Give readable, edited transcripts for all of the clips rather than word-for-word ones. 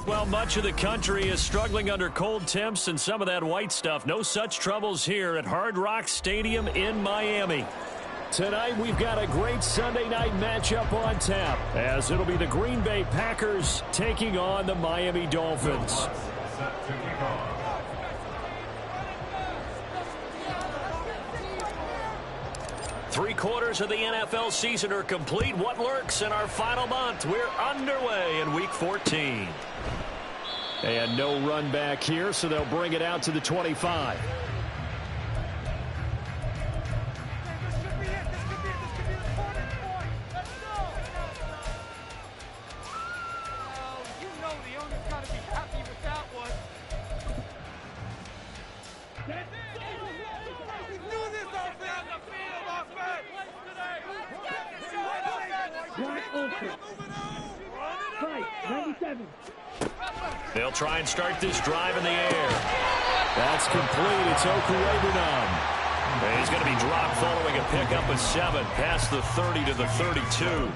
Well, much of the country is struggling under cold temps and some of that white stuff. No such troubles here at Hard Rock Stadium in Miami. Tonight, we've got a great Sunday night matchup on tap, as it'll be the Green Bay Packers taking on the Miami Dolphins. Three-quarters of the NFL season are complete. What lurks in our final month? We're underway in Week 14. And no run back here, so they'll bring it out to the 25. They'll try and start this drive in the air. That's complete. It's Okurebunom. He's going to be dropped following a pickup of 7 past the 30 to the 32.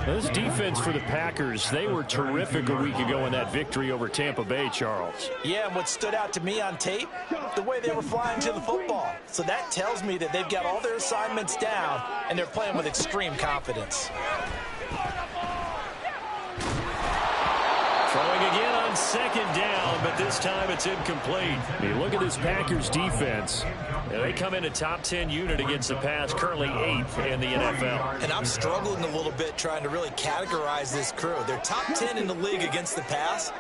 This defense for the Packers, they were terrific a week ago in that victory over Tampa Bay, Charles. Yeah, and what stood out to me on tape, the way they were flying to the football. So that tells me that they've got all their assignments down, and they're playing with extreme confidence. Throwing again on second down, but this time it's incomplete. You look at this Packers defense. They come in a top 10 unit against the pass, currently 8th in the NFL. And I'm struggling a little bit trying to really categorize this crew. They're top 10 in the league against the pass,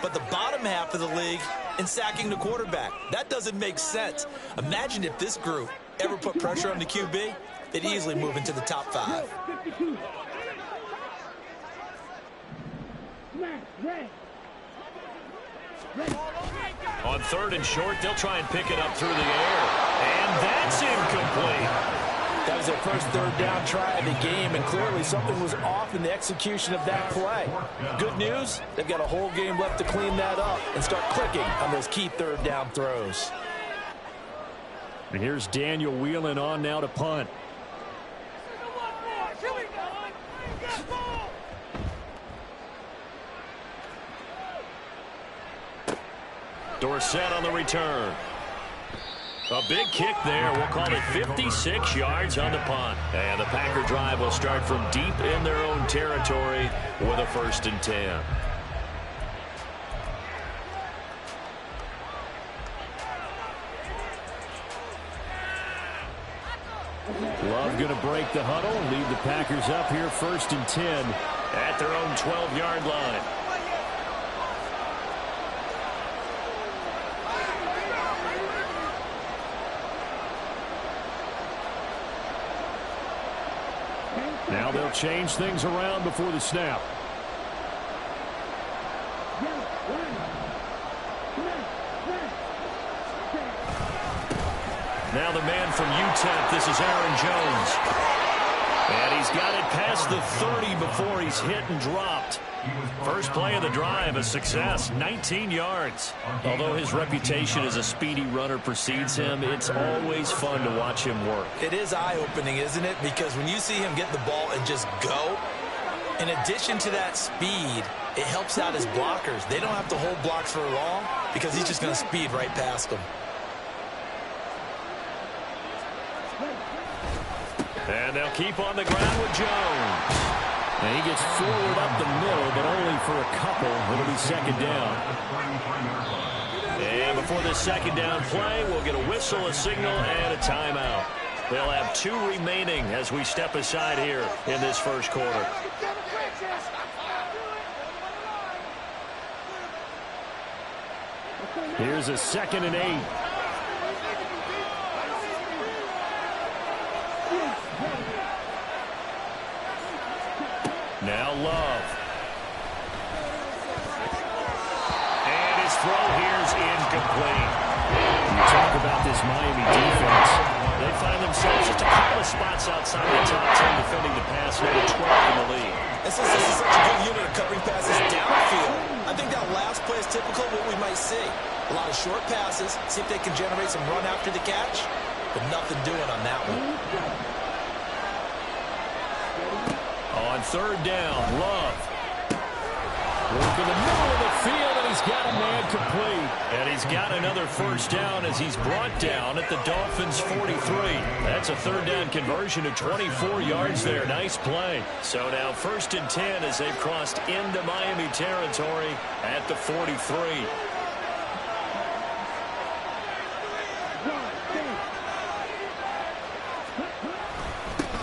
but the bottom half of the league in sacking the quarterback. That doesn't make sense. Imagine if this group ever put pressure on the QB, they'd easily move into the top 5. On 3rd and short, they'll try and pick it up through the air. And that's incomplete. That was their first 3rd down try of the game, and clearly something was off in the execution of that play. Good news, they've got a whole game left to clean that up and start clicking on those key 3rd down throws. And here's Daniel Whelan on now to punt. Dorsett on the return. A big kick there. We'll call it 56 yards on the punt. And the Packer drive will start from deep in their own territory with a 1st and 10. Love going to break the huddle and lead the Packers up here 1st and 10 at their own 12-yard line. Now they'll change things around before the snap. Now the man from UTEP, this is Aaron Jones. And he's got it past the 30 before he's hit and dropped. First play of the drive, a success, 19 yards. Although his reputation as a speedy runner precedes him, it's always fun to watch him work. It is eye-opening, isn't it? Because when you see him get the ball and just go, in addition to that speed, it helps out his blockers. They don't have to hold blocks for long because he's just going to speed right past them. And they'll keep on the ground with Jones. And he gets forward up the middle, but only for a couple. It'll be 2nd down. And before the 2nd down play, we'll get a whistle, a signal, and a timeout. They'll have 2 remaining as we step aside here in this 1st quarter. Here's a 2nd and 8. Now Love. And his throw here's incomplete. You talk about this Miami defense. They find themselves just a couple of spots outside the top 10 defending the pass, number 12 in the league. This is such a good unit of covering passes downfield. I think that last play is typical of what we might see. A lot of short passes, see if they can generate some run after the catch, but nothing doing on that one. On 3rd down, Love. Work in the middle of the field, and he's got a man complete. And he's got another first down as he's brought down at the Dolphins' 43. That's a third down conversion of 24 yards there. Nice play. So now 1st and 10 as they've crossed into Miami territory at the 43.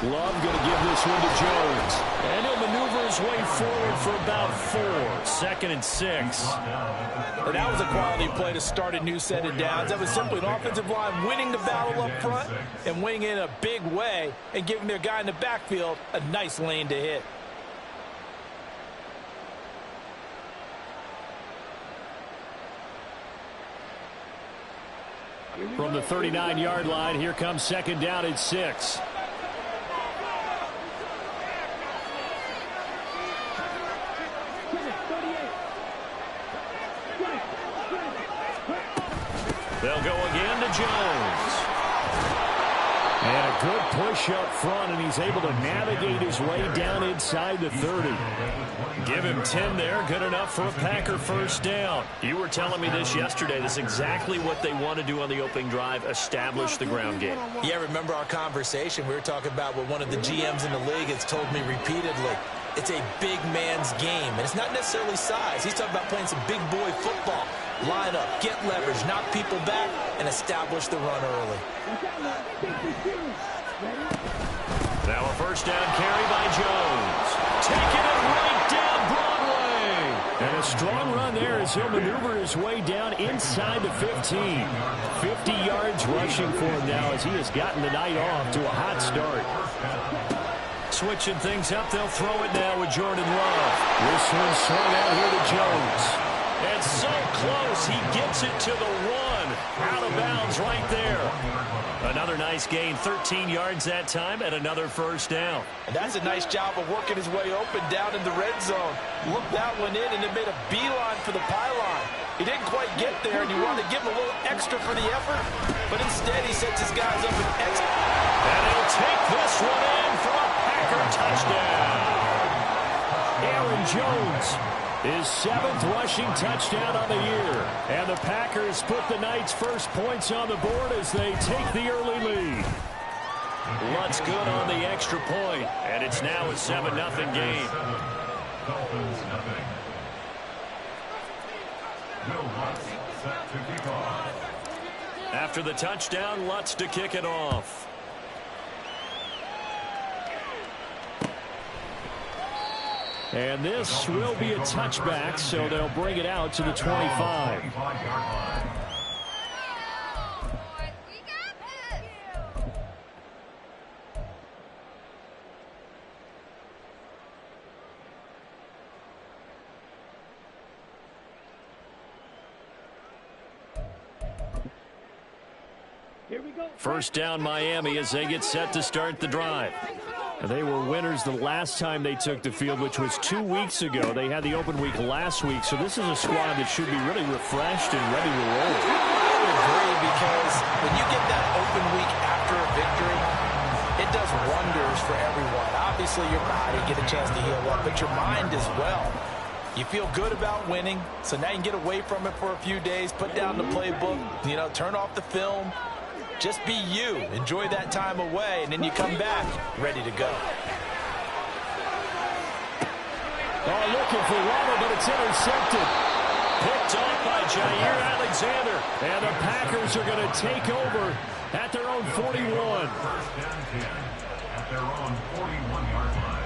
Love going to give this one to Jones. And he'll maneuver his way forward for about 4. 2nd and 6. And that was a quality play to start a new set of downs. That was simply an offensive line winning the battle up front and winning it in a big way and giving their guy in the backfield a nice lane to hit. From the 39-yard line, here comes 2nd down and 6. They'll go again to Jones. And a good push up front, and he's able to navigate his way down inside the 30. Give him 10 there, good enough for a Packer first down. You were telling me this yesterday. This is exactly what they want to do on the opening drive, establish the ground game. Yeah, remember our conversation? We were talking about what one of the GMs in the league has told me repeatedly. It's a big man's game, and it's not necessarily size. He's talking about playing some big boy football. Line up, get leverage, knock people back, and establish the run early. Now a first down carry by Jones. Taking it right down Broadway. And a strong run there as he'll maneuver his way down inside the 15. 50 yards rushing for him now as he has gotten the night off to a hot start. Switching things up, they'll throw it now with Jordan Love. This one swung out here to Jones. And so close, he gets it to the 1. Out of bounds right there. Another nice gain, 13 yards that time, and another first down. And that's a nice job of working his way open down in the red zone. Looked that one in and then made a beeline for the pylon. He didn't quite get there, and you wanted to give him a little extra for the effort, but instead he sets his guys up an extra. And he'll take this one in for a Packer touchdown. Aaron Jones, his 7th rushing touchdown on the year. And the Packers put the Knights' first points on the board as they take the early lead. Lutz good on the extra point, and it's now a 7-0 game. After the touchdown, Lutz to kick it off. And this will be a touchback, so they'll bring it out to the 25. First down Miami as they get set to start the drive. They were winners the last time they took the field, which was 2 weeks ago. They had the open week last week, so this is a squad that should be really refreshed and ready to roll. I would agree, because when you get that open week after a victory, it does wonders for everyone. Obviously, your body get a chance to heal up, but your mind as well. You feel good about winning, so now you can get away from it for a few days, put down the playbook, turn off the film. Just be you. Enjoy that time away, and then you come back ready to go. Oh, looking for Waddle, but it's intercepted. Picked off by Jair Alexander. And the Packers are going to take over at their own 41. At their own 41-yard line.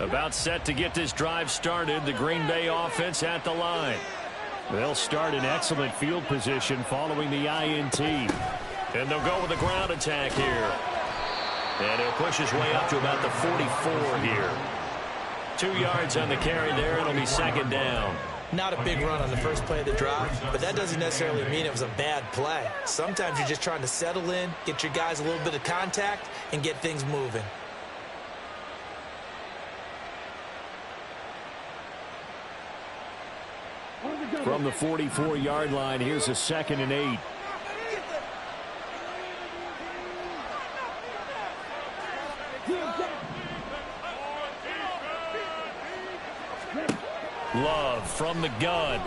About set to get this drive started. The Green Bay offense at the line. They'll start in excellent field position following the INT. And they'll go with a ground attack here. And he'll push his way up to about the 44 here. 2 yards on the carry there. It'll be 2nd down. Not a big run on the first play of the drive, but that doesn't necessarily mean it was a bad play. Sometimes you're just trying to settle in, get your guys a little bit of contact, and get things moving. From the 44-yard line, here's a 2nd and 8. Love from the gun.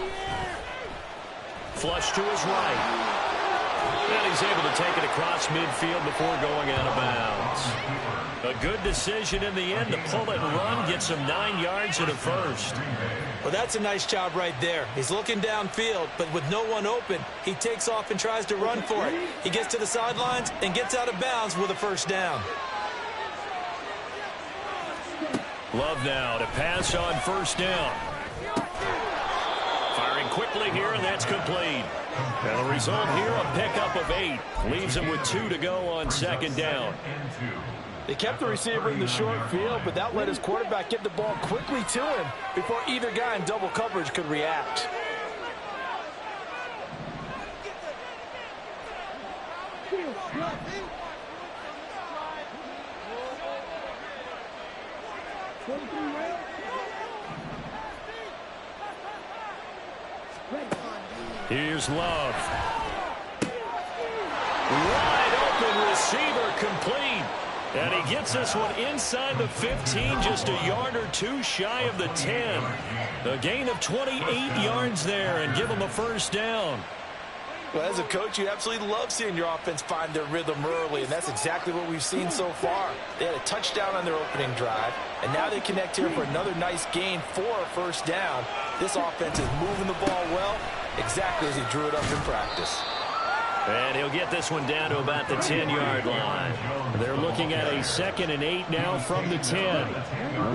Flush to his right. And he's able to take it across midfield before going out of bounds. A good decision in the end to pull it and run, gets him 9 yards and a first. Well, that's a nice job right there. He's looking downfield, but with no one open, he takes off and tries to run for it. He gets to the sidelines and gets out of bounds with a first down. Love now to pass on first down. Firing quickly here, and that's complete. And the result here, a pickup of 8. Leaves him with 2 to go on 2nd down. They kept the receiver in the short field, but that let his quarterback get the ball quickly to him before either guy in double coverage could react. Here's Love. Wide open receiver, complete. And he gets this one inside the 15, just a yard or 2 shy of the 10. A gain of 28 yards there and give him a first down. Well, as a coach, you absolutely love seeing your offense find their rhythm early, and that's exactly what we've seen so far. They had a touchdown on their opening drive, and now they connect here for another nice gain for a first down. This offense is moving the ball well, exactly as he drew it up in practice. And he'll get this one down to about the 10-yard line. They're looking at a 2nd and 8 now from the 10.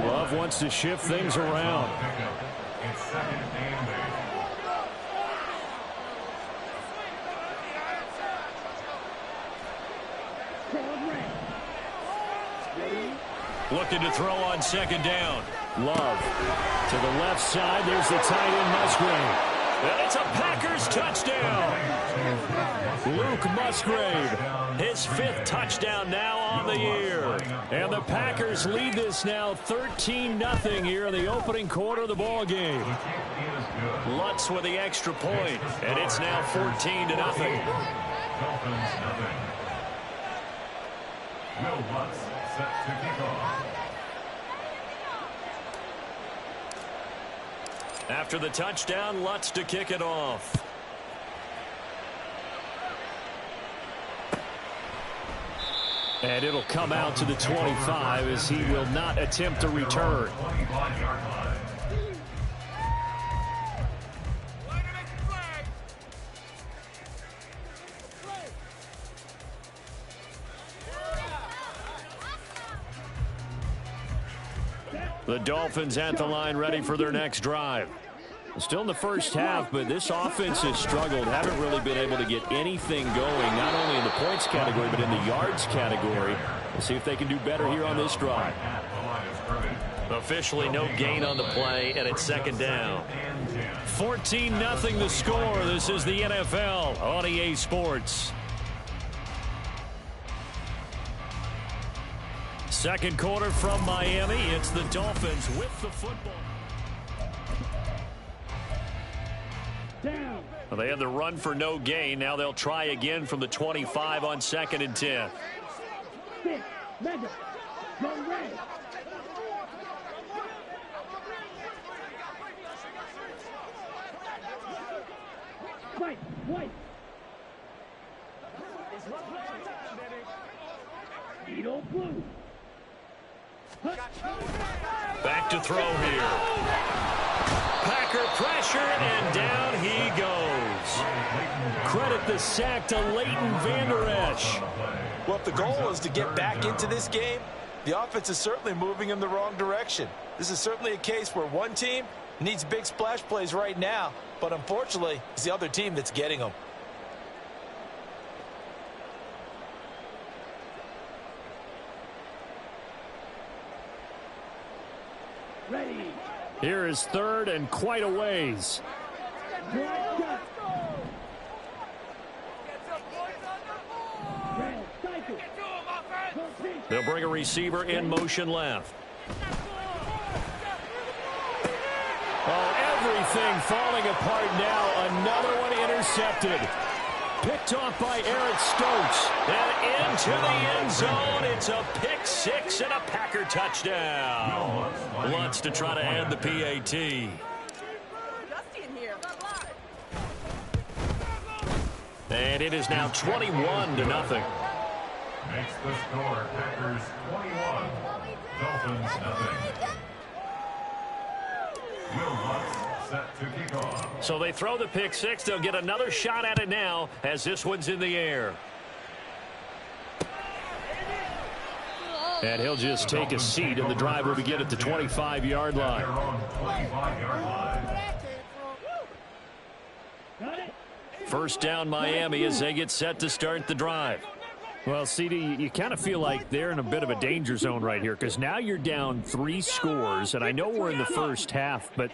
Love wants to shift things around. It's 2nd and 8. Looking to throw on 2nd down. Love to the left side. There's the tight end, Musgrave. And it's a Packers touchdown. Luke Musgrave, his 5th touchdown now on the year. And the Packers lead this now 13-0 here in the opening quarter of the ball game. Lutz with the extra point, and it's now 14-0. Dolphins 0. Will Lutz set to kick off. After the touchdown, Lutz to kick it off. And it'll come out to the 25 as he will not attempt to return. The Dolphins at the line ready for their next drive. Still in the first half, but this offense has struggled. Haven't really been able to get anything going, not only in the points category, but in the yards category. We'll see if they can do better here on this drive. Officially no gain on the play, and it's 2nd down. 14-0 the score. This is the NFL on EA Sports. Second quarter from Miami. It's the Dolphins with the football. Well, they had the run for no gain. Now they'll try again from the 25 on 2nd and 10. Back to throw here. Packer pressure, and down he goes. Credit the sack to Leighton Vander Esch. Well, if the goal is to get back into this game, the offense is certainly moving in the wrong direction. This is certainly a case where one team needs big splash plays right now, but unfortunately, it's the other team that's getting them. Here is 3rd and quite a ways. They'll bring a receiver in motion left. Oh, Everything falling apart now. Another one intercepted. Picked off by Eric Stokes. And into the end zone. It's a pick six and a Packer touchdown. Lutz to try to end the PAT. And it is now 21-0. Makes the score Packers 21, Dolphins nothing. Will Lutz set to kick off. So they throw the pick six. They'll get another shot at it now as this one's in the air. And he'll just take a seat, and the drive will begin at the 25-yard line. They're on 25-yard line. First down Miami as they get set to start the drive. Well, CD, you kind of feel like they're in a bit of a danger zone right here because now you're down 3 scores, and I know we're in the first half, but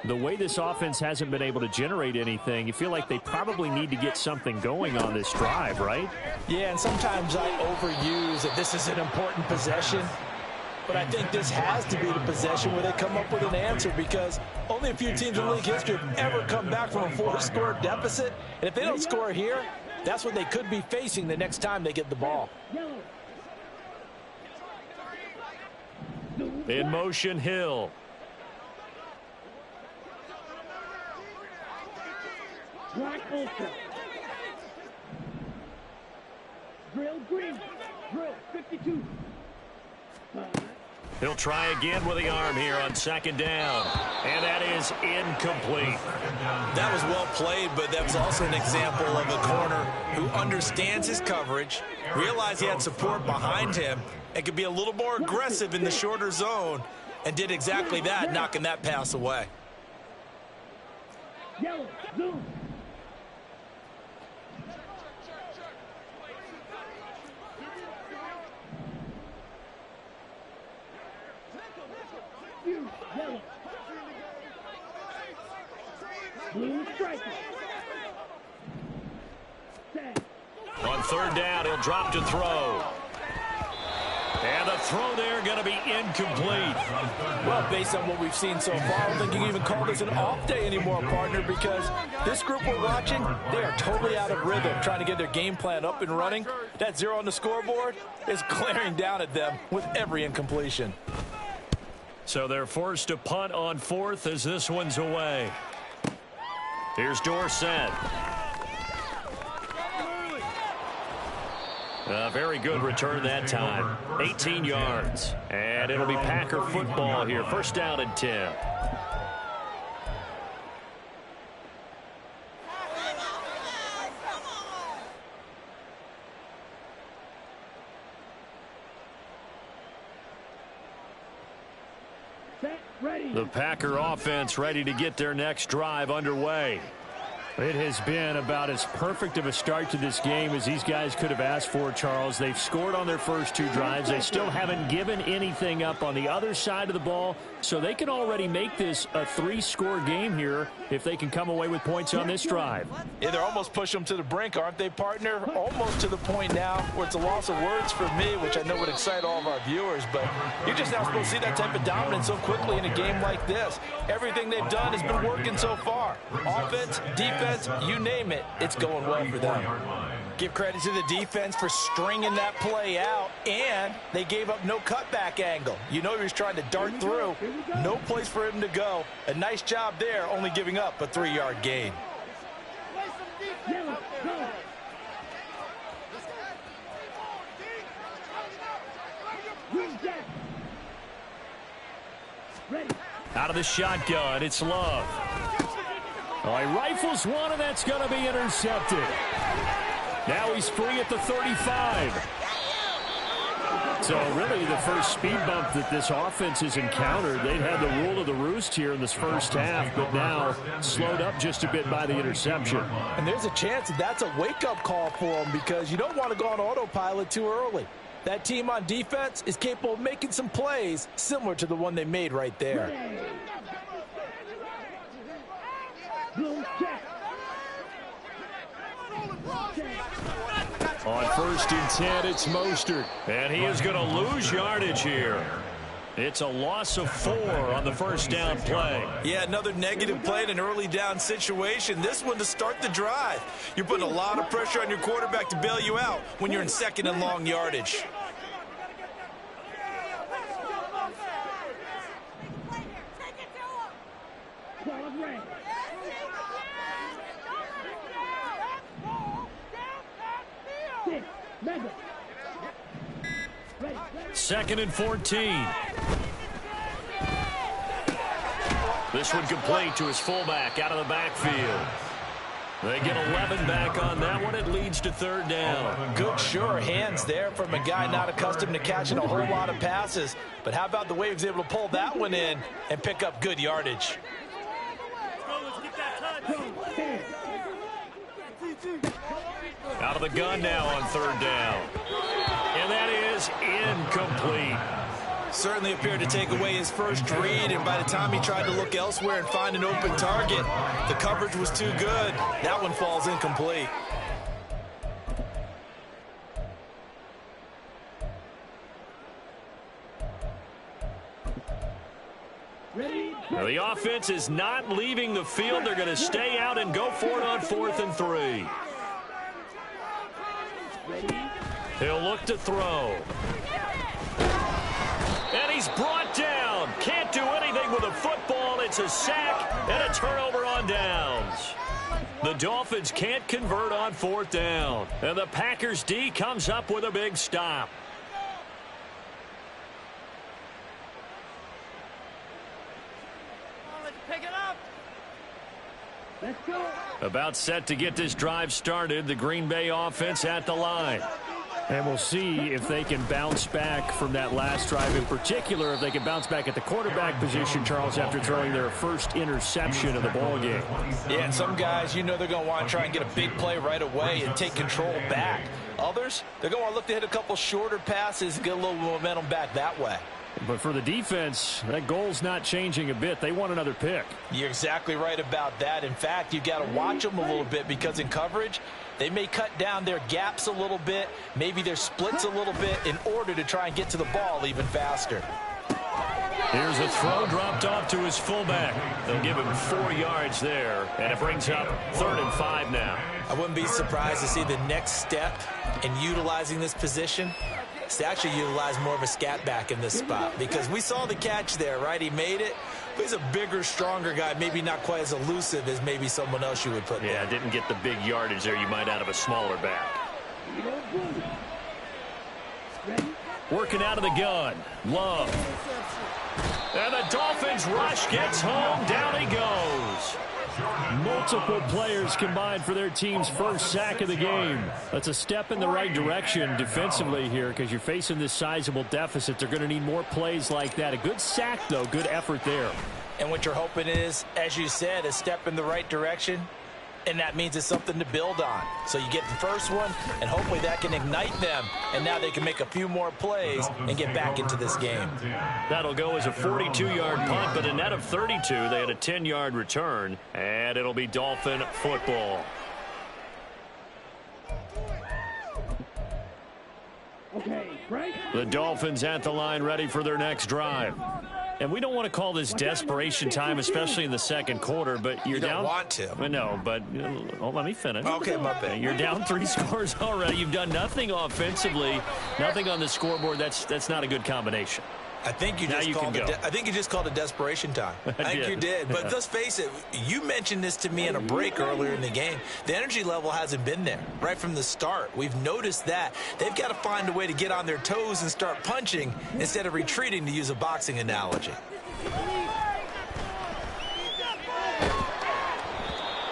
the way this offense hasn't been able to generate anything, you feel like they probably need to get something going on this drive, right? Yeah, and sometimes I overuse that this is an important possession. But I think this has to be the possession where they come up with an answer because only a few teams in league history have ever come back from a 4-score deficit. And if they don't score here, that's what they could be facing the next time they get the ball. In motion, Hill. Drill green. Drill 52. He'll try again with the arm here on second down. And that is incomplete. That was well played, but that was also an example of a corner who understands his coverage, realized he had support behind him, and could be a little more aggressive in the shorter zone, and did exactly that, knocking that pass away. Yellow, zoom. Yellow. Blue striker. On third down, he'll drop to throw. And the throw there going to be incomplete. Well, based on what we've seen so far, I don't think you can even call this an off day anymore, partner, because this group we're watching, they are totally out of rhythm, trying to get their game plan up and running. That 0 on the scoreboard is glaring down at them with every incompletion. So they're forced to punt on fourth as this one's away. Here's Dorsett. A very good return that time. 18 yards. And it'll be Packer football here. First down and 10. The Packer offense ready to get their next drive underway. It has been about as perfect of a start to this game as these guys could have asked for, Charles. They've scored on their first 2 drives. They still haven't given anything up on the other side of the ball, so they can already make this a 3-score game here if they can come away with points on this drive. Yeah, they're almost pushing them to the brink, aren't they, partner? Almost to the point now where it's a loss of words for me, which I know would excite all of our viewers, but you're just not supposed to see that type of dominance so quickly in a game like this. Everything they've done has been working so far. Offense, defense, you name it, it's going well for them. Give credit to the defense for stringing that play out, and they gave up no cutback angle. You know he was trying to dart through. No place for him to go. A nice job there, only giving up a 3-yard gain. Out of the shotgun, it's Love. Oh, he rifles one, and that's going to be intercepted. Now he's free at the 35. So really the first speed bump that this offense has encountered, they've had the rule of the roost here in this first half, but now slowed up just a bit by the interception. And there's a chance that that's a wake-up call for them because you don't want to go on autopilot too early. That team on defense is capable of making some plays similar to the one they made right there. On first and 10, it's Mostert. And he is going to lose yardage here. It's a loss of 4 on the first down play. Yeah, another negative play in an early down situation. This one to start the drive. You're putting a lot of pressure on your quarterback to bail you out when you're in second and long yardage. Second and 14. This one complete to his fullback out of the backfield. They get 11 back on that one. It leads to third down. Good, sure hands there from a guy not accustomed to catching a whole lot of passes. But how about the way he was able to pull that one in and pick up good yardage? Out of the gun now on third down. And that is incomplete. Certainly appeared to take away his first read, and by the time he tried to look elsewhere and find an open target, the coverage was too good. That one falls incomplete. Now the offense is not leaving the field. They're going to stay out and go for it on 4th and 3. He'll look to throw. And he's brought down. Can't do anything with a football. It's a sack and a turnover on downs. The Dolphins can't convert on 4th down. And the Packers D comes up with a big stop. Pick it up. Let's go. About set to get this drive started. The Green Bay offense at the line. And we'll see if they can bounce back from that last drive. In particular, if they can bounce back at the quarterback position, Charles, after throwing their first interception of the ballgame. Yeah, and some guys, you know they're going to want to try and get a big play right away and take control back. Others, they're going to want to look to hit a couple shorter passes and get a little momentum back that way. But for the defense, that goal's not changing a bit. They want another pick. You're exactly right about that. In fact, you've got to watch them a little bit because in coverage, they may cut down their gaps a little bit, maybe their splits a little bit in order to try and get to the ball even faster. Here's a throw dropped off to his fullback. They'll give him 4 yards there, and it brings up 3rd and 5 now. I wouldn't be surprised to see the next step in utilizing this position is to actually utilize more of a scat back in this spot, because we saw the catch there, right? He made it. But he's a bigger, stronger guy, maybe not quite as elusive as maybe someone else you would put there. Yeah, didn't get the big yardage there you might out of a smaller back. Working out of the gun. Love. And the Dolphins rush gets home. Down he goes. Multiple players combined for their team's first sack of the game. That's a step in the right direction defensively here, because you're facing this sizable deficit. They're going to need more plays like that. A good sack, though. Good effort there. And what you're hoping is, as you said, a step in the right direction. And that means it's something to build on. So you get the first one, and hopefully that can ignite them. And now they can make a few more plays and get back into this game. That'll go as a 42-yard punt, but a net of 32. They had a 10-yard return, and it'll be Dolphin football. Okay, right? The Dolphins at the line, ready for their next drive. And we don't want to call this desperation time, especially in the second quarter, but you're down. You don't want to. No, but let me finish. Okay, my bad. You're down 3 scores already. You've done nothing offensively, nothing on the scoreboard. That's not a good combination. I think you just called it desperation time. I think you did. But let's face it, you mentioned this to me in a break earlier in the game. The energy level hasn't been there right from the start. We've noticed that. They've got to find a way to get on their toes and start punching instead of retreating, to use a boxing analogy.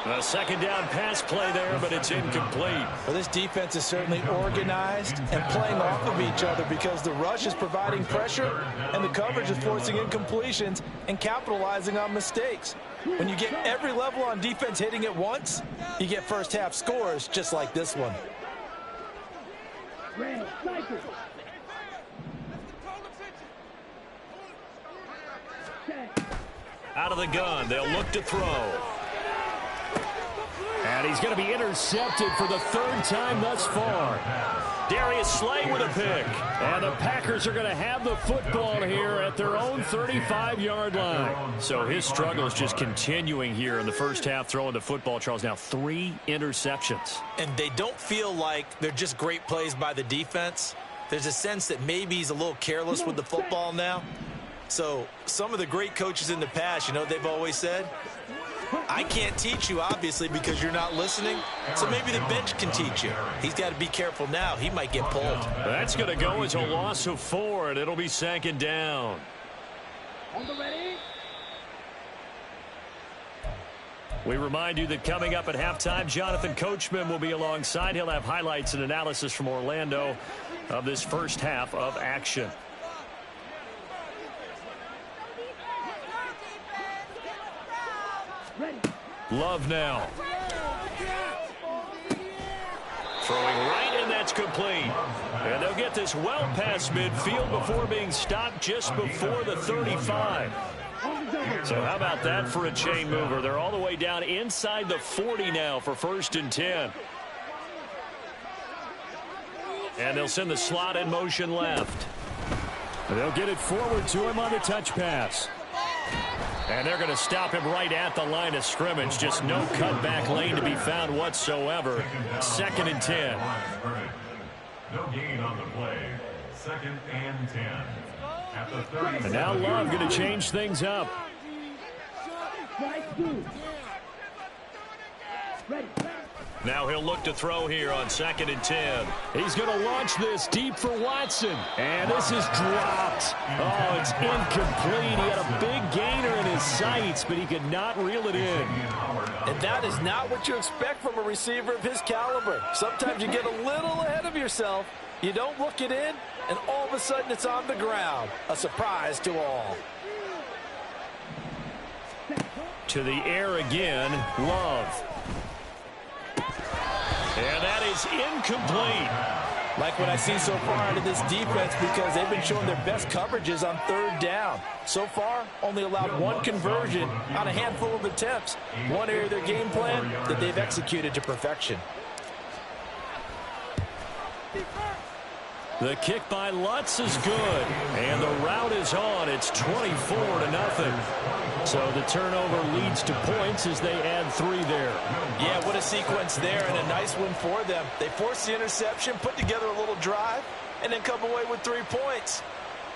A second down pass play there, but it's incomplete. Well, this defense is certainly organized and playing off of each other, because the rush is providing pressure and the coverage is forcing incompletions and capitalizing on mistakes. When you get every level on defense hitting at once, you get first half scores just like this one. Out of the gun, they'll look to throw. And he's going to be intercepted for the 3rd time thus far. Darius Slay with a pick. And the Packers are going to have the football here at their own 35-yard line. So his struggle is just continuing here in the first half, throwing the football. Charles, now 3 interceptions. And they don't feel like they're just great plays by the defense. There's a sense that maybe he's a little careless with the football now. So some of the great coaches in the past, you know, they've always said, I can't teach you, obviously, because you're not listening. So maybe the bench can teach you. He's got to be careful now. He might get pulled. That's going to go as a loss of 4, and it'll be 2nd down. We remind you that coming up at halftime, Jonathan Coachman will be alongside. He'll have highlights and analysis from Orlando of this first half of action. Love now. Throwing right, and that's complete. And they'll get this well past midfield before being stopped just before the 35. So how about that for a chain mover? They're all the way down inside the 40 now for 1st and 10. And they'll send the slot in motion left. They'll get it forward to him on the touch pass. And they're going to stop him right at the line of scrimmage. Just no cutback lane to be found whatsoever. 2nd and 10. No gain on the play. 2nd and 10. At the 30. And now Love going to change things up. Now he'll look to throw here on 2nd and 10. He's going to launch this deep for Watson. And this is dropped. Oh, it's incomplete. He had a big gainer in his sights, but he could not reel it in. And that is not what you expect from a receiver of his caliber. Sometimes you get a little ahead of yourself. You don't look it in, and all of a sudden it's on the ground. A surprise to all. To the air again, Love. And that is incomplete. Like what I see so far out of this defense, because they've been showing their best coverages on 3rd down. So far, only allowed 1 conversion on a handful of attempts. One area of their game plan that they've executed to perfection. The kick by Lutz is good. And the route is on. It's 24-0. So the turnover leads to points as they add 3 there. Yeah, what a sequence there, and a nice one for them. They forced the interception, put together a little drive, and then come away with 3 points.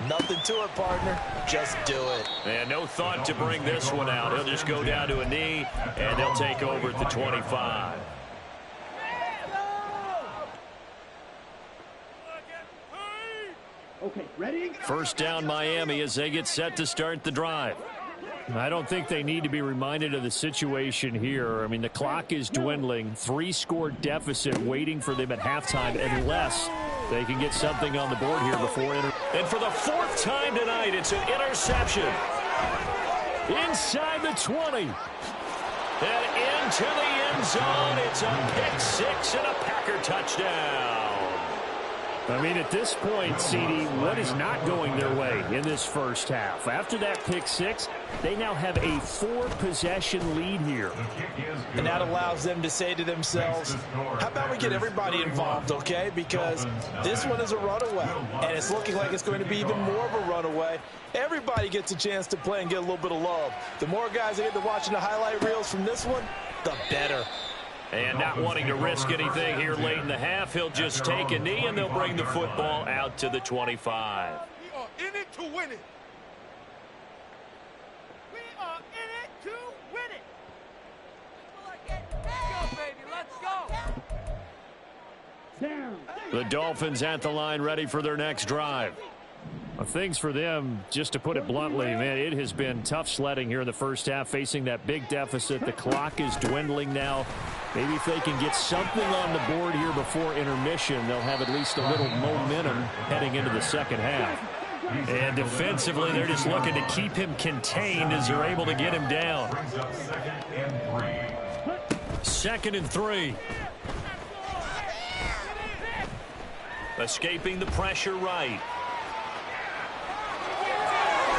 Nothing to it, partner. Just do it. And no thought to bring this one out. He'll just go down to a knee, and they'll take over at the 25. Okay, ready? 1st down Miami as they get set to start the drive. I don't think they need to be reminded of the situation here. I mean, the clock is dwindling. 3-score deficit waiting for them at halftime unless they can get something on the board here before. And for the 4th time tonight, it's an interception. Inside the 20. And into the end zone. It's a pick-6 and a Packer touchdown. I mean, at this point, CD, what is not going their way in this first half? After that pick-6, they now have a 4-possession lead here. And that allows them to say to themselves, how about we get everybody involved, okay? Because this one is a runaway, and it's looking like it's going to be even more of a runaway. Everybody gets a chance to play and get a little bit of love. The more guys that get to watching the highlight reels from this one, the better. And not wanting to risk anything here late in the half, he'll just take a knee, and they'll bring the football out to the 25. We are in it to win it. We are in it to win it. Let's go, baby. Let's go. Down. The Dolphins at the line ready for their next drive. Well, things for them, just to put it bluntly, man, it has been tough sledding here in the first half, facing that big deficit. The clock is dwindling now. Maybe if they can get something on the board here before intermission, they'll have at least a little momentum heading into the second half. And defensively, they're just looking to keep him contained as they're able to get him down. 2nd and 3. Escaping the pressure right.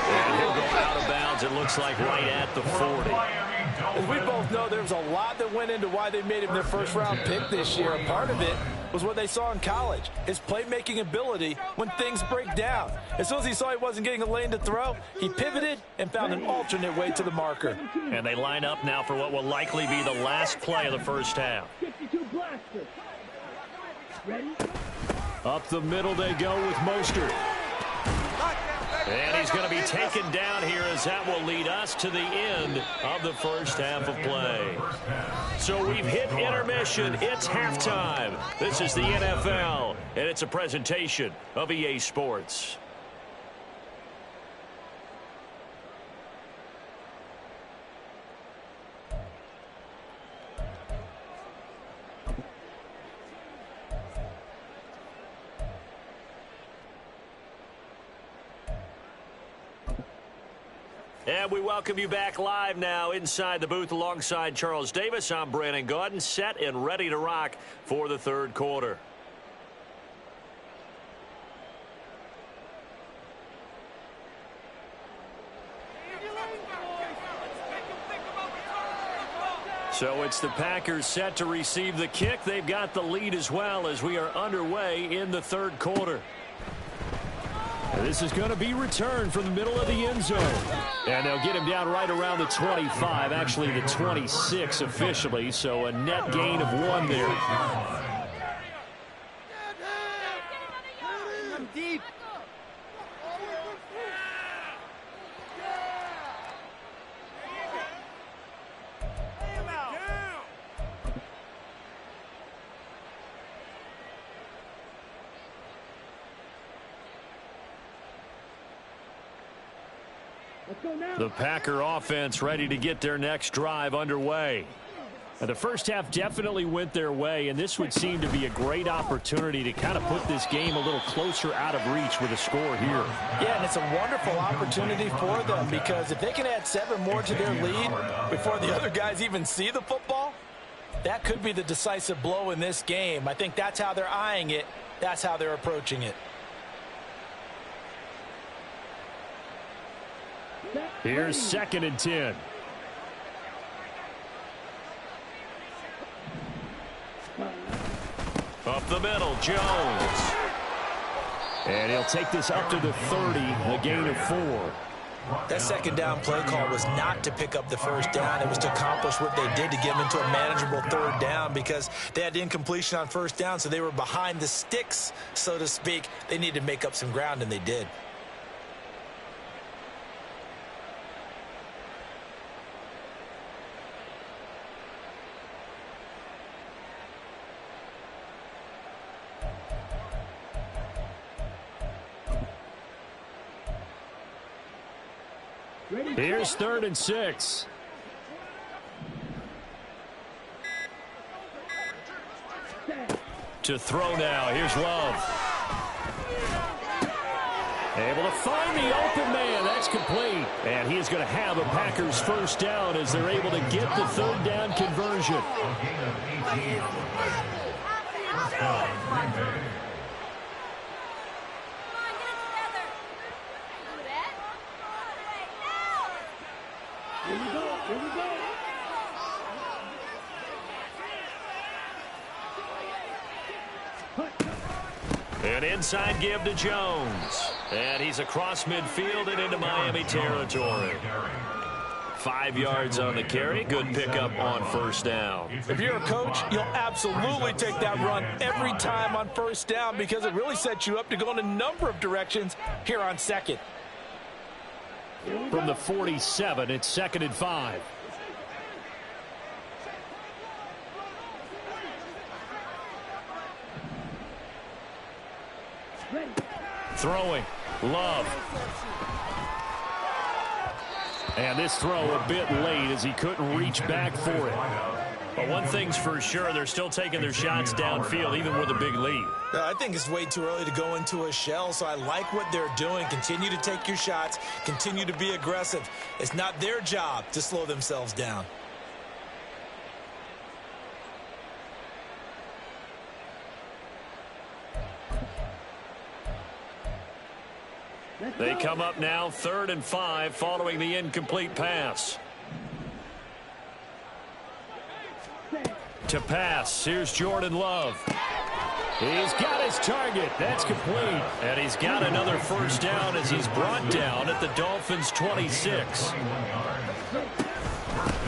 And he'll go out of bounds, it looks like, right at the 40. As we both know, there was a lot that went into why they made him their 1st-round pick this year. And part of it was what they saw in college, his playmaking ability when things break down. As soon as he saw he wasn't getting a lane to throw, he pivoted and found an alternate way to the marker. And they line up now for what will likely be the last play of the first half. 52 blaster. Ready? Up the middle they go with Mostert. And he's going to be taken down here as that will lead us to the end of the first half of play. So we've hit intermission. It's halftime. This is the NFL, and it's a presentation of EA Sports. And we welcome you back live now inside the booth alongside Charles Davis. I'm Brandon Gaudin, set and ready to rock for the third quarter. So it's the Packers set to receive the kick. They've got the lead as well as we are underway in the third quarter. This is going to be returned from the middle of the end zone. And they'll get him down right around the 25, actually the 26 officially, so a net gain of 1 there. Deep. The Packer offense ready to get their next drive underway. And the first half definitely went their way, and this would seem to be a great opportunity to kind of put this game a little closer out of reach with a score here. Yeah, and it's a wonderful opportunity for them because if they can add 7 more to their lead before the other guys even see the football, that could be the decisive blow in this game. I think that's how they're eyeing it. That's how they're approaching it. Here's 2nd and 10. Up the middle, Jones. And he'll take this up to the 30, a gain of 4. That second down play call was not to pick up the first down. It was to accomplish what they did to get them into a manageable third down because they had incompletion on first down, so they were behind the sticks, so to speak. They needed to make up some ground, and they did. Here's 3rd and 6. To throw now. Here's Love. Able to find the open man. That's complete. And he is going to have a Packers first down as they're able to get the third down conversion. An inside give to Jones. And he's across midfield and into Miami territory. 5 yards on the carry. Good pickup on first down. If you're a coach, you'll absolutely take that run every time on first down because it really sets you up to go in a number of directions here on second. From the 47, it's 2nd and 5. Throwing. Love. And this throw a bit late as he couldn't reach back for it. But one thing's for sure, they're still taking their shots downfield even with a big lead. I think it's way too early to go into a shell, so I like what they're doing. Continue to take your shots. Continue to be aggressive. It's not their job to slow themselves down. They come up now 3rd and 5 following the incomplete pass. To pass, here's Jordan Love. He's got his target. That's complete. And he's got another first down as he's brought down at the Dolphins' 26.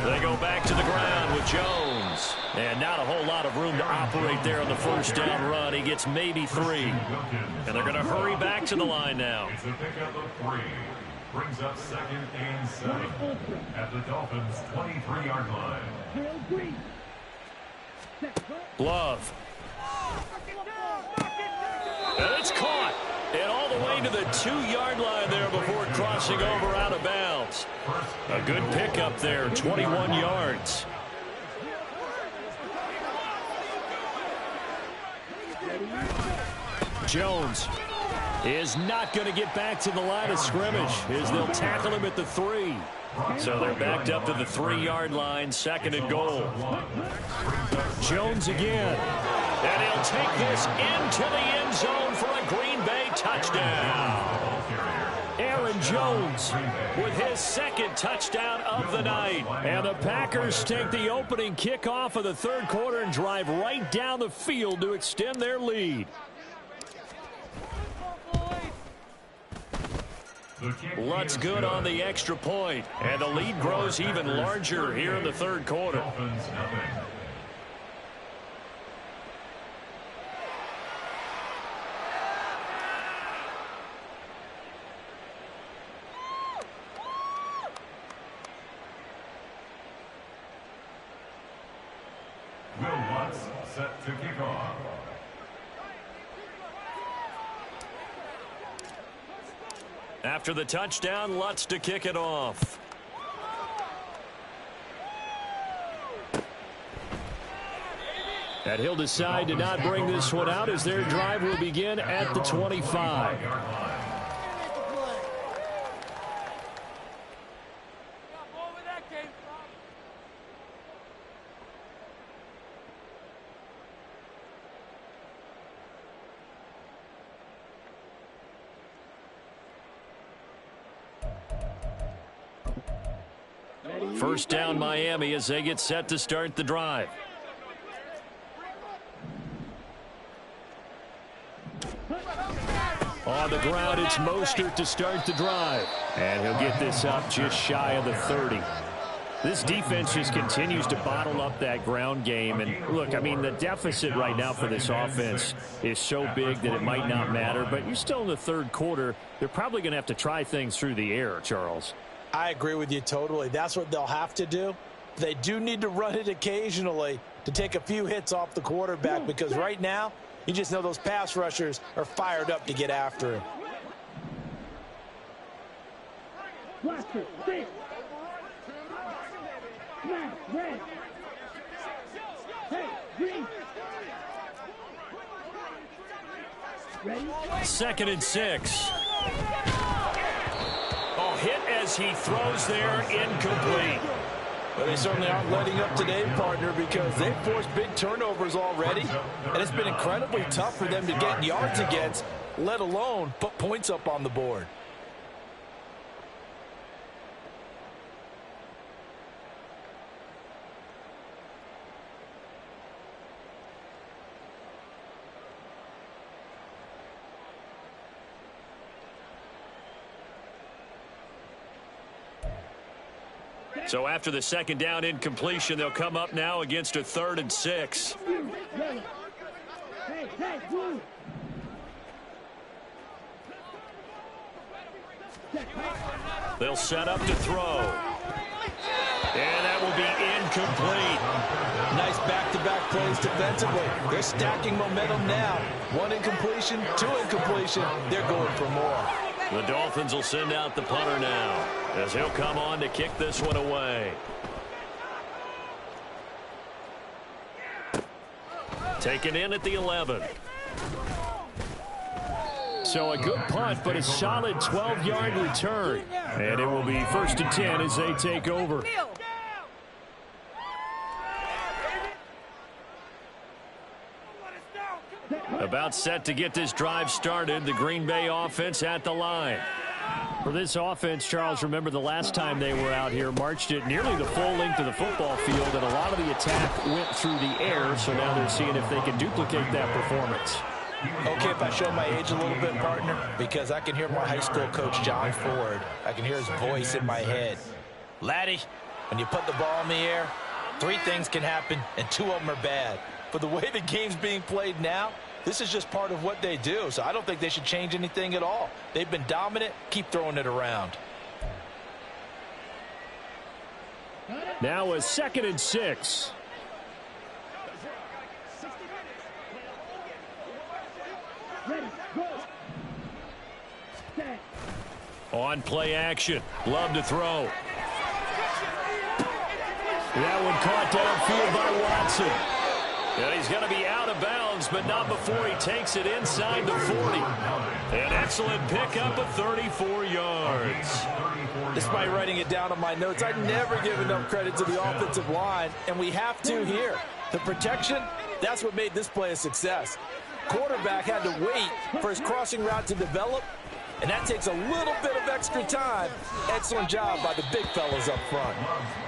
They go back to the ground with Jones. And not a whole lot of room to operate there on the first down run. He gets maybe 3. And they're going to hurry back to the line now. It's a pickup of 3. Brings up 2nd and 7 at the Dolphins' 23-yard line. Glove. And it's caught. And all the way to the 2-yard line there before crossing over out of bounds. A good pickup there, 21 yards. Jones is not going to get back to the line of scrimmage as they'll tackle him at the 3. So they're backed up to the 3-yard line, 2nd and goal. Jones again. And he'll take this into the end zone for a Green Bay touchdown. Aaron Jones With his 2nd touchdown of the night. and the Packers take the opening kickoff of the 3rd quarter and drive right down the field to extend their lead. Lutz good on the extra point, and the lead grows even larger here in the 3rd quarter. Dolphins nothing. Will Lutz set to kick off. After the touchdown, Lutz to kick it off. And he'll decide to not bring this one out as their drive will begin at the 25. First down, Miami, as they get set to start the drive. On the ground, it's Mostert to start the drive. And he'll get this up just shy of the 30. This defense just continues to bottle up that ground game. And look, I mean, the deficit right now for this offense is so big that it might not matter. But you're still in the 3rd quarter. They're probably going to have to try things through the air, Charles. I agree with you totally. That's what they'll have to do. They do need to run it occasionally to take a few hits off the quarterback, because right now, you just know those pass rushers are fired up to get after him. Ready? 2nd and 6. Oh, hit as he throws there, incomplete. But they certainly aren't letting up today, partner, because they've forced big turnovers already, and it's been incredibly tough for them to get yards against, let alone put points up on the board. So after the 2nd down incompletion, they'll come up now against a 3rd and 6. Hey, blue. They'll set up to throw. And that will be incomplete. Nice back-to-back plays defensively. They're stacking momentum now. 1 incompletion, 2 incompletion. They're going for more. The Dolphins will send out the punter now as he'll come on to kick this one away. Taken in at the 11. So a good punt, but a solid 12-yard return. And it will be 1st and 10 as they take over. About set to get this drive started. The Green Bay offense at the line. For this offense, Charles, remember the last time they were out here, marched it nearly the full length of the football field, and a lot of the attack went through the air, so now they're seeing if they can duplicate that performance. Okay, if I show my age a little bit, partner, because I can hear my high school coach, John Ford. I can hear his voice in my head. Laddie, when you put the ball in the air, 3 things can happen, and 2 of them are bad. But the way the game's being played now, this is just part of what they do, so I don't think they should change anything at all. They've been dominant. Keep throwing it around. Now a 2nd and 6. On play action. Love to throw. That one caught downfield by Watson. And he's going to be out of bounds, but not before he takes it inside the 40. An excellent pickup of 34 yards. Despite writing it down on my notes, I never give enough credit to the offensive line, and we have to here. The protection, that's what made this play a success. Quarterback had to wait for his crossing route to develop, and that takes a little bit of extra time. Excellent job by the big fellas up front.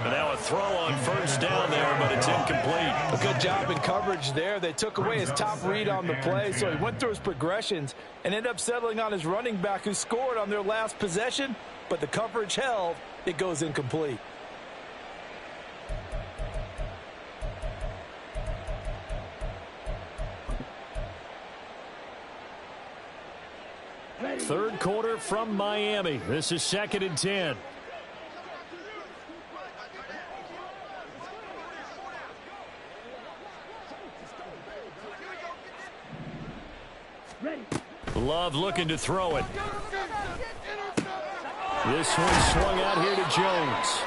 And now a throw on 1st down there, but it's incomplete. A good job in coverage there. They took away his top read on the play, so he went through his progressions and ended up settling on his running back who scored on their last possession, but the coverage held. It goes incomplete. Third quarter from Miami. This is 2nd and 10. Love looking to throw it. This one swung out here to Jones.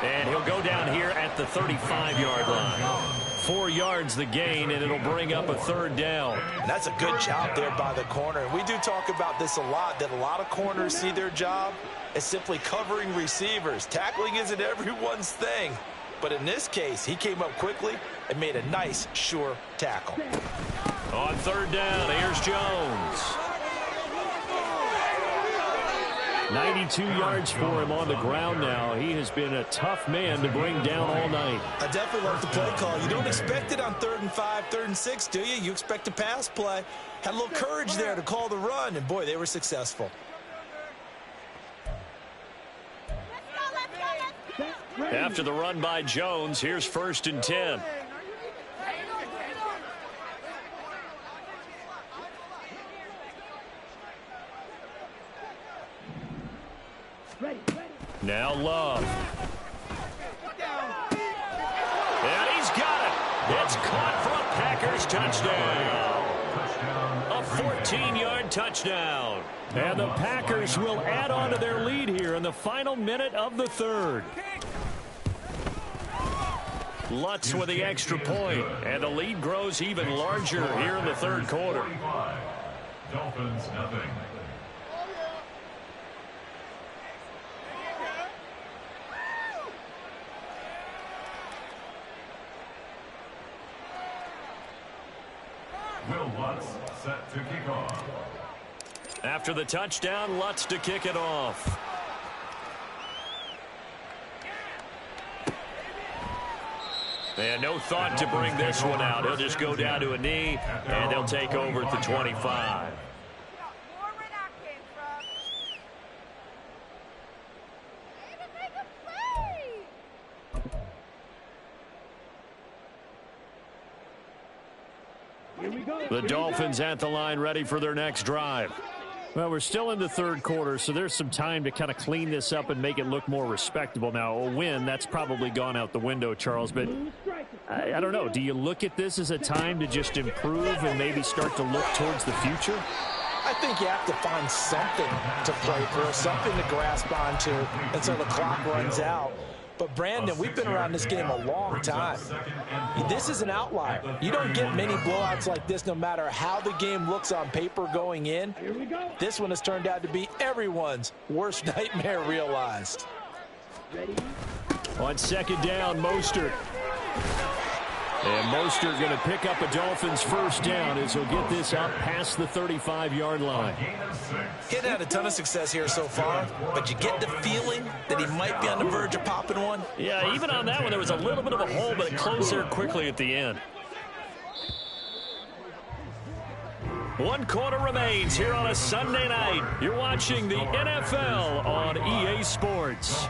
And he'll go down here at the 35-yard line. 4 yards the gain, and it'll bring up a 3rd down. And that's a good job there by the corner. We do talk about this a lot, that a lot of corners see their job as simply covering receivers. Tackling isn't everyone's thing. But in this case, he came up quickly and made a nice, sure tackle. On 3rd down, here's Jones. 92 yards for him on the ground now. He has been a tough man to bring down all night. I definitely love the play call. You don't expect it on 3rd and 5, 3rd and 6, do you? You expect a pass play. Had a little courage there to call the run, and boy, they were successful. After the run by Jones, here's 1st and 10. Now Love. And he's got it. It's caught for a Packers touchdown. A 14-yard touchdown. And the Packers will add on to their lead here in the final minute of the 3rd. Lutz with the extra point, and the lead grows even larger here in the 3rd quarter. Dolphins nothing. Will Lutz set to kick off. After the touchdown, Lutz to kick it off. And no thought to bring this one out. He'll just go down to a knee, and they'll take over at the 25. The Dolphins at the line, ready for their next drive. Well, we're still in the 3rd quarter, so there's some time to kind of clean this up and make it look more respectable. Now, a win, that's probably gone out the window, Charles, but I don't know. Do you look at this as a time to just improve and maybe start to look towards the future? I think you have to find something to play for, something to grasp onto until the clock runs out. But, Brandon, we've been around this game a long time. This is an outlier. You don't get many blowouts like this no matter how the game looks on paper going in. This one has turned out to be everyone's worst nightmare realized. On 2nd down, Mostert. And Mostert going to pick up a Dolphins first down as he'll get this up past the 35-yard line. He hadn't had a ton of success here so far, but you get the feeling that he might be on the verge of popping one. Yeah, even on that one, there was a little bit of a hole, but it closed there quickly at the end. 1 quarter remains here on a Sunday night. You're watching the NFL on EA Sports.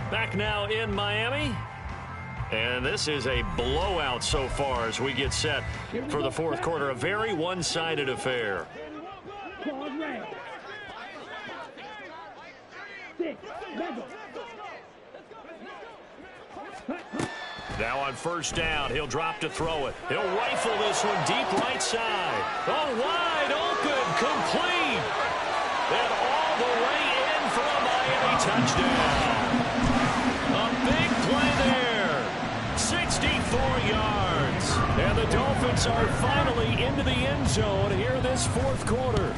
Back now in Miami. And this is a blowout so far as we get set for the fourth quarter. A very one-sided affair. Now on first down, he'll drop to throw it. He'll rifle this one deep right side. Oh, wide open, complete. And all the way in for a Miami touchdown. A big play there. 64 yards. And the Dolphins are finally into the end zone here this fourth quarter.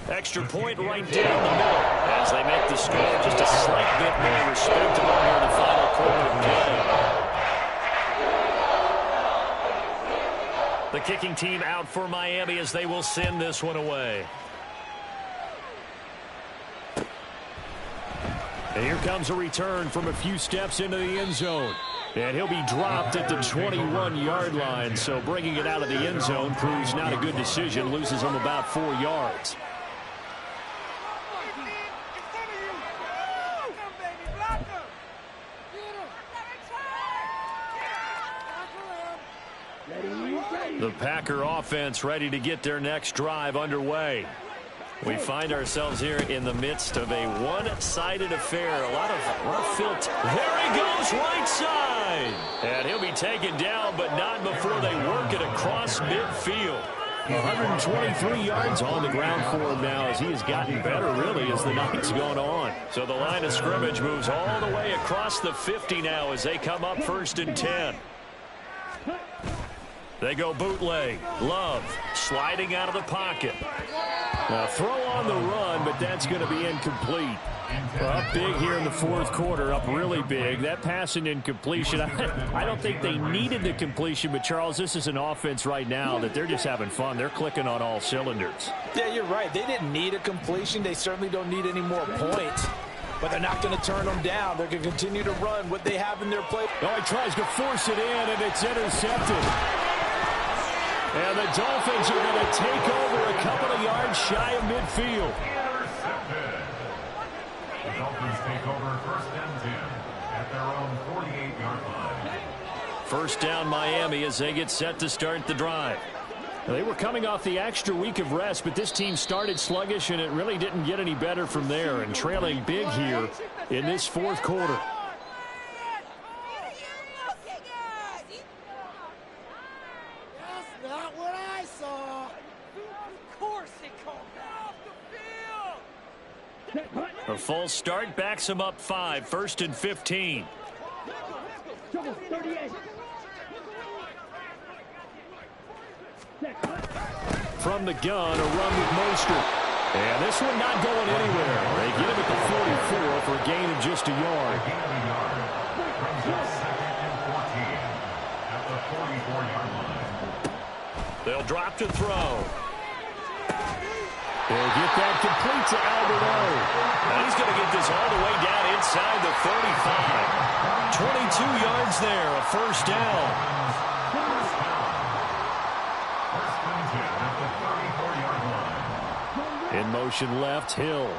Extra point right down the middle as they make the score just a slight bit more respectable here in the final quarter of play. The kicking team out for Miami as they will send this one away. And here comes a return from a few steps into the end zone. And he'll be dropped at the 21-yard line. So bringing it out of the end zone proves not a good decision. Loses him about 4 yards. The Packer offense ready to get their next drive underway. We find ourselves here in the midst of a one-sided affair. A lot of filth. There he goes, right side. And he'll be taken down, but not before they work it across midfield. 123 yards on the ground for him now as he has gotten better, really, as the night's gone on. So the line of scrimmage moves all the way across the 50 now as they come up 1st and 10. They go bootleg. Love sliding out of the pocket. Now throw on the run, but that's going to be incomplete. Up big here in the fourth quarter, up really big. That pass and incompletion, I don't think they needed the completion, but Charles, this is an offense right now that they're just having fun. They're clicking on all cylinders. Yeah, you're right. They didn't need a completion. They certainly don't need any more points. But they're not going to turn them down. They're going to continue to run what they have in their play. Oh, he tries to force it in, and it's intercepted. And the Dolphins are going to take over a couple of yards shy of midfield. Intercepted. The Dolphins take over 1st and 10 at their own 48-yard line. First down Miami as they get set to start the drive. They were coming off the extra week of rest, but this team started sluggish, and it really didn't get any better from there, and trailing big here in this fourth quarter. A false start backs him up 5, 1st and 15. From the gun, a run with Mostert. And this one not going anywhere. They get him at the 44 for a gain of just a yard. They'll drop to throw. They'll get that complete to Alberto. Now he's going to get this all the way down inside the 35. 22 yards there, a first down. In motion left, Hill.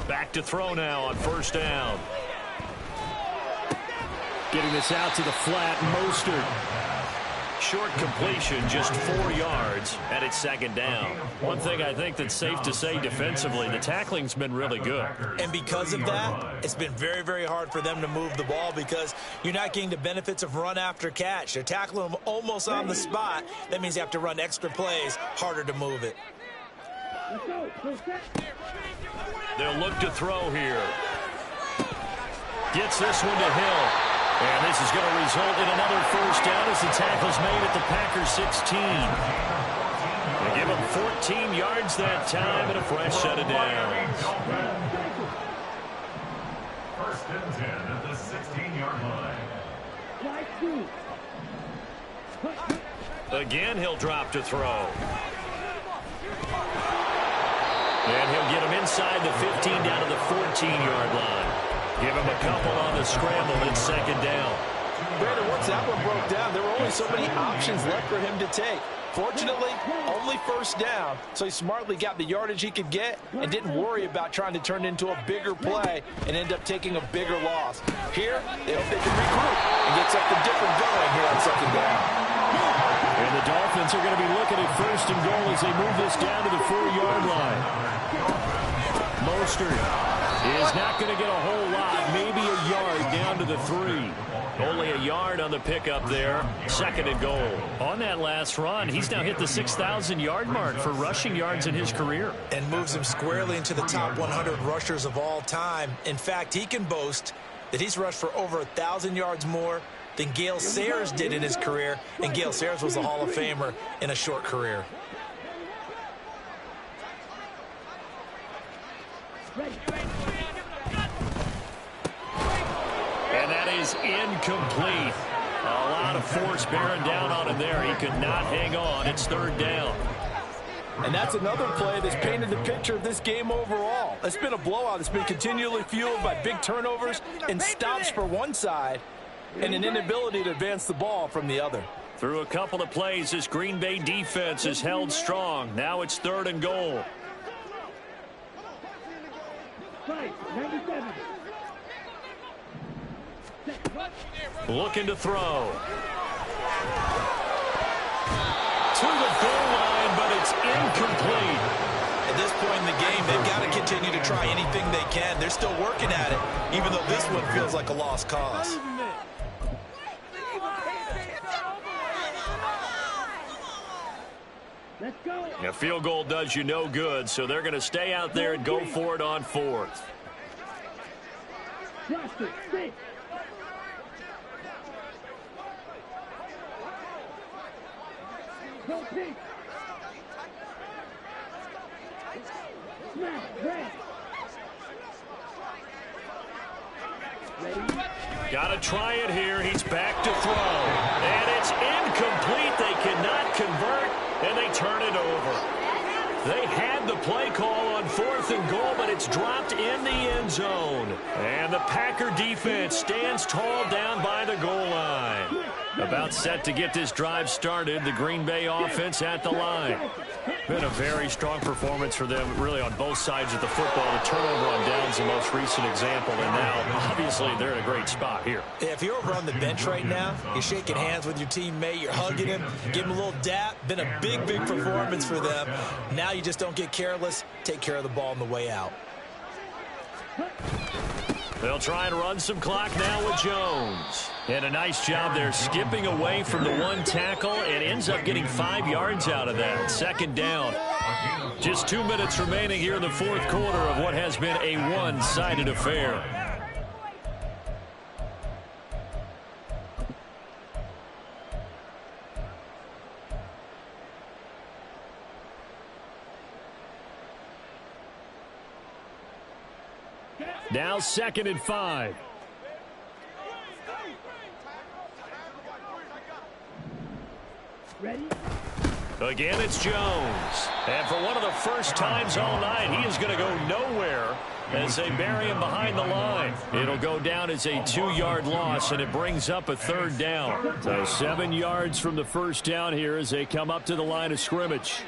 Back to throw now on first down. Getting this out to the flat, Mostert. Short completion, just 4 yards, and it's 2nd down. One thing I think that's safe to say defensively, the tackling's been really good. And because of that, it's been very, very hard for them to move the ball because you're not getting the benefits of run after catch. They're tackling them almost on the spot. That means you have to run extra plays, harder to move it. They'll look to throw here. Gets this one to Hill. And this is going to result in another first down as the tackle's made at the Packers 16. They give him 14 yards that time and a fresh set of downs. First and 10 at the 16-yard line. Again, he'll drop to throw. And he'll get him inside the 15 down to the 14-yard line. Give him a couple on the scramble and second down. Brandon, once that one broke down, there were only so many options left for him to take. Fortunately, only first down, so he smartly got the yardage he could get and didn't worry about trying to turn it into a bigger play and end up taking a bigger loss. Here, they hope they can regroup and get something different going here on second down. And the Dolphins are going to be looking at first and goal as they move this down to the 4-yard line. Mostert is not going to get a whole lot, maybe a yard down to the 3. Only a yard on the pickup there, second and goal. On that last run, he's now hit the 6,000-yard mark for rushing yards in his career. And moves him squarely into the top 100 rushers of all time. In fact, he can boast that he's rushed for over 1,000 yards more than Gale Sayers did in his career, and Gale Sayers was a Hall of Famer in a short career. And that is incomplete. A lot of force bearing down on him there. He could not hang on. It's third down. And that's another play that's painted the picture of this game overall. It's been a blowout. It's been continually fueled by big turnovers and stops for one side and an inability to advance the ball from the other. Through a couple of plays, this Green Bay defense is held strong. Now it's third and goal. Looking to throw. To the goal line, but it's incomplete. At this point in the game, they've got to continue to try anything they can. They're still working at it, even though this one feels like a lost cause. Let's go. A field goal does you no good, so they're going to stay out there and go for it on fourth. Go pink. Smash, red. Got to try it here. He's back to throw. And it's incomplete. They cannot convert, and they turn it over. They had the play call on fourth and goal, but it's dropped in the end zone. And the Packer defense stands tall down by the goal line. About set to get this drive started, the Green Bay offense at the line. Been a very strong performance for them, really, on both sides of the football. The turnover on downs, the most recent example, and now, obviously, they're in a great spot here. Yeah, if you're over on the bench right now, you're shaking hands with your teammate, you're hugging him, give him a little dap. Been a big, big performance for them. Now you just don't get careless. Take care of the ball on the way out. They'll try and run some clock now with Jones. And a nice job there skipping away from the one tackle and ends up getting 5 yards out of that. Second down. Just 2 minutes remaining here in the fourth quarter of what has been a one-sided affair. Now 2nd and 5. Ready? Again, it's Jones. And for one of the first times all night, he is going to go nowhere as they bury him behind the line. It'll go down as a 2-yard loss, and it brings up a third down. So 7 yards from the first down here as they come up to the line of scrimmage.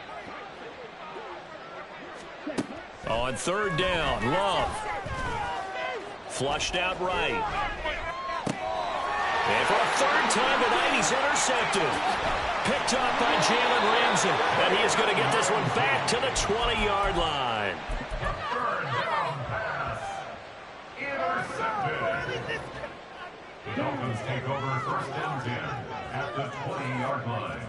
On third down, Love. Flushed out right. And for a third time tonight, he's intercepted. Picked up by Jalen Ramsey. And he is going to get this one back to the 20-yard line. Third down pass. Intercepted. The Dolphins take over first and 10 at the 20-yard line.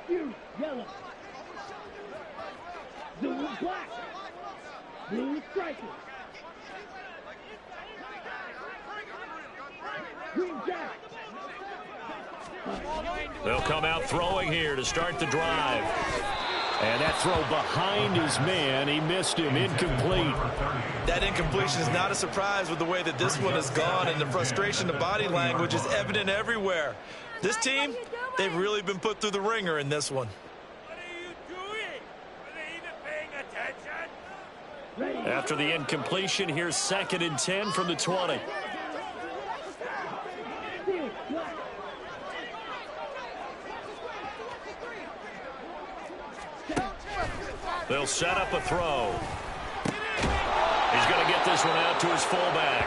You, yellow. Blue, black. Blue, striker. Green, jack. They'll come out throwing here to start the drive. And that throw behind his man, he missed him, incomplete. That incompletion is not a surprise with the way that this one has gone, and the frustration, the body language is evident everywhere. This team, they've really been put through the ringer in this one. What are you doing? Are they even paying attention? After the incompletion, here's 2nd and 10 from the 20. They'll set up a throw. He's going to get this one out to his fullback.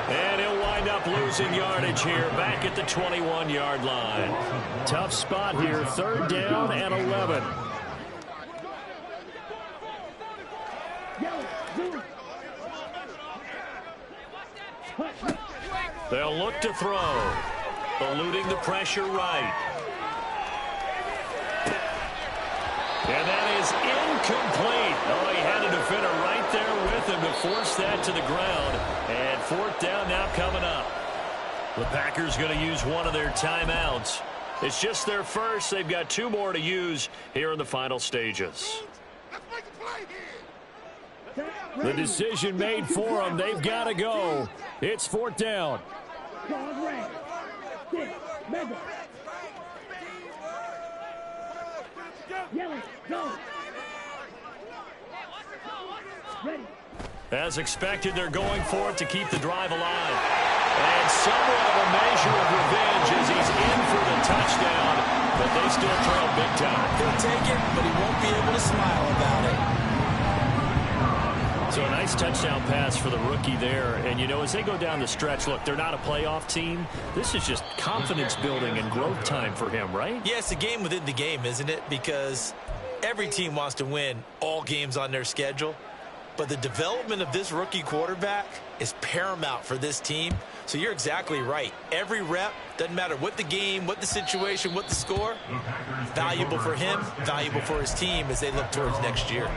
And he'll wind up losing yardage here back at the 21-yard line. Tough spot here, 3rd down and 11. They'll look to throw. Eluding the pressure right. And that is incomplete. Oh, he had a defender right there with him to force that to the ground. And 4th down now coming up. The Packers going to use one of their timeouts. It's just their first. They've got 2 more to use here in the final stages. The decision made for them. They've got to go. It's 4th down. As expected, they're going for it to keep the drive alive. And somewhat of a measure of revenge as he's in for the touchdown, but they still trail big time. He'll take it, but he won't be able to smile about it. So a nice touchdown pass for the rookie there. And, you know, as they go down the stretch, look, they're not a playoff team. This is just confidence building and growth time for him, right? Yeah, it's a game within the game, isn't it? Because every team wants to win all games on their schedule. But the development of this rookie quarterback is paramount for this team. So you're exactly right. Every rep, doesn't matter what the game, what the situation, what the score, valuable for him, valuable for his team as they look towards next year.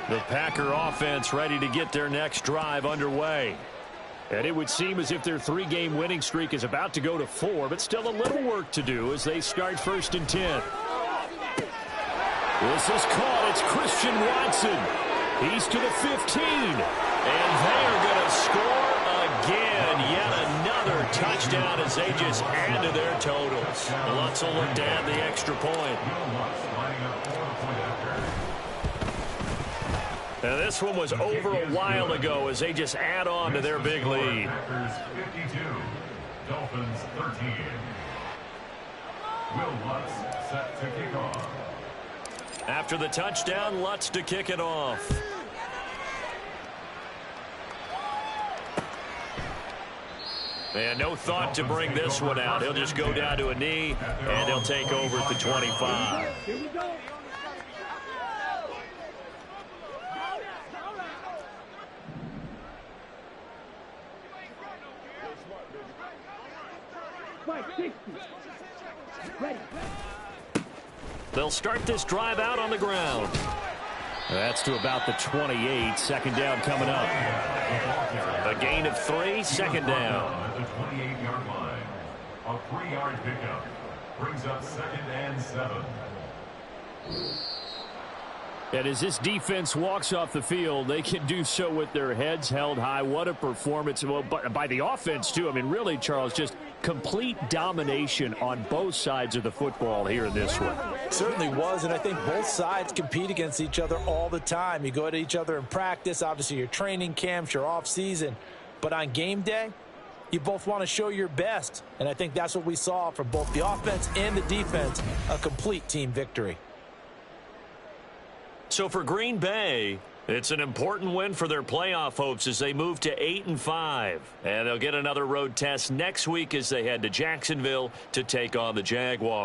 The Packer offense ready to get their next drive underway. And it would seem as if their 3-game winning streak is about to go to 4, but still a little work to do as they start 1st and 10. This is caught. It's Christian Watson. He's to the 15. And they are going to score again. Yet another touchdown as they just add to their totals. Lutz will look to add the extra point. Now this one was over a while ago as they just add on to their big lead. Packers 52, Dolphins 13. Will Lutz set to kick off. After the touchdown, Lutz to kick it off. And no thought to bring this one out. He'll just go down to a knee, and he'll take over at the 25. Here we go. Ready. They'll start this drive out on the ground. That's to about the 28. 2nd down coming up. A gain of 3, 2nd down. At the 28-yard line. A 3-yard pickup brings up 2nd and 7. And as this defense walks off the field, they can do so with their heads held high. What a performance by the offense, too. I mean, really, Charles, just complete domination on both sides of the football here in this one. Certainly was, and I think both sides compete against each other all the time. You go at each other in practice, obviously your training camps, your off-season. But on game day, you both want to show your best. And I think that's what we saw from both the offense and the defense, a complete team victory. So for Green Bay, it's an important win for their playoff hopes as they move to 8-5. And they'll get another road test next week as they head to Jacksonville to take on the Jaguars.